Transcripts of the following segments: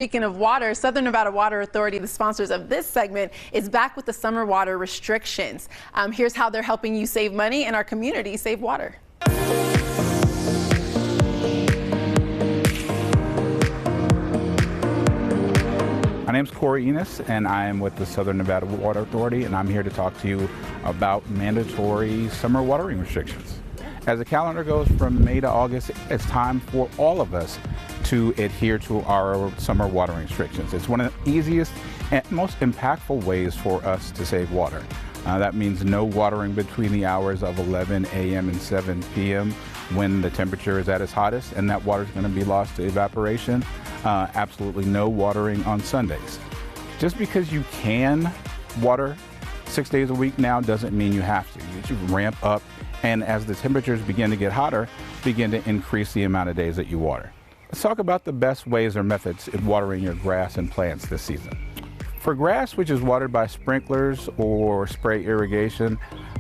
Speaking of water, Southern Nevada Water Authority, the sponsors of this segment, is back with the summer water restrictions. Here's how they're helping you save money and our community save water. My name's Cory, Enus, and I am with the Southern Nevada Water Authority, and I'm here to talk to you about mandatory summer watering restrictions. As the calendar goes from May to August, it's time for all of us to adhere to our summer watering restrictions. It's one of the easiest and most impactful ways for us to save water. That means no watering between the hours of 11 a.m. and 7 p.m. when the temperature is at its hottest, and that water is going to be lost to evaporation. Absolutely no watering on Sundays. Just because you can water 6 days a week now doesn't mean you have to. You should ramp up, and as the temperatures begin to get hotter, begin to increase the amount of days that you water. Let's talk about the best ways or methods in watering your grass and plants this season. For grass, which is watered by sprinklers or spray irrigation,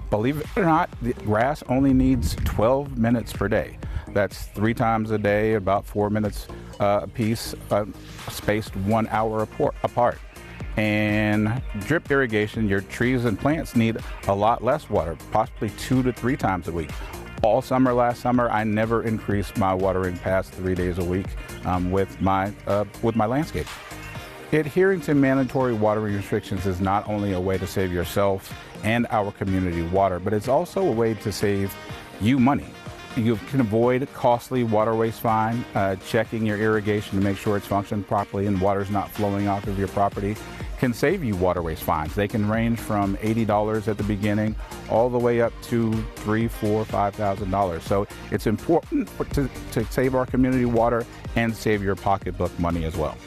believe it or not, the grass only needs 12 minutes per day. That's 3 times a day, about 4 minutes a piece, spaced 1 hour apart. And drip irrigation, your trees and plants need a lot less water, possibly 2 to 3 times a week. All summer, last summer, I never increased my watering past 3 days a week with my landscape. Adhering to mandatory watering restrictions is not only a way to save yourself and our community water, but it's also a way to save you money. You can avoid costly water waste fine, checking your irrigation to make sure it's functioning properly and water's not flowing off of your property can save you water waste fines. They can range from $80 at the beginning all the way up to $3,000, $4,000, $5,000. So it's important to save our community water and save your pocketbook money as well.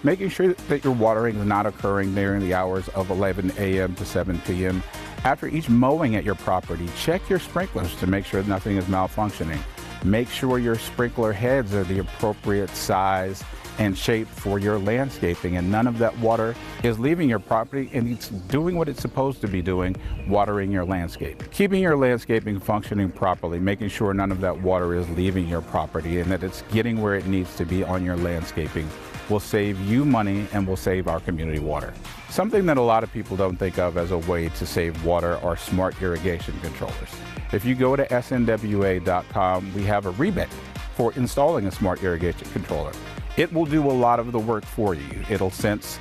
Making sure that your watering is not occurring during the hours of 11 a.m. to 7 p.m. After each mowing at your property, check your sprinklers to make sure nothing is malfunctioning. Make sure your sprinkler heads are the appropriate size and shape for your landscaping, and none of that water is leaving your property and it's doing what it's supposed to be doing, watering your landscape. Keeping your landscaping functioning properly, making sure none of that water is leaving your property and that it's getting where it needs to be on your landscaping will save you money and will save our community water. Something that a lot of people don't think of as a way to save water are smart irrigation controllers. If you go to SNWA.com, we have a rebate for installing a smart irrigation controller. It will do a lot of the work for you. It'll sense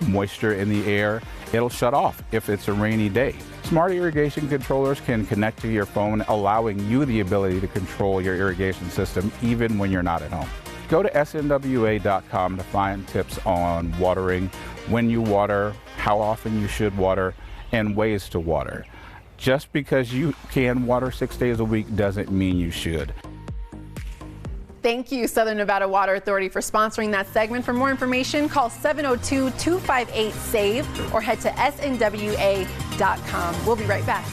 moisture in the air. It'll shut off if it's a rainy day. Smart irrigation controllers can connect to your phone, allowing you the ability to control your irrigation system even when you're not at home. Go to SNWA.com to find tips on watering, when you water, how often you should water, and ways to water. Just because you can water 6 days a week doesn't mean you should. Thank you, Southern Nevada Water Authority, for sponsoring that segment. For more information, call 702-258-SAVE or head to SNWA.com. We'll be right back.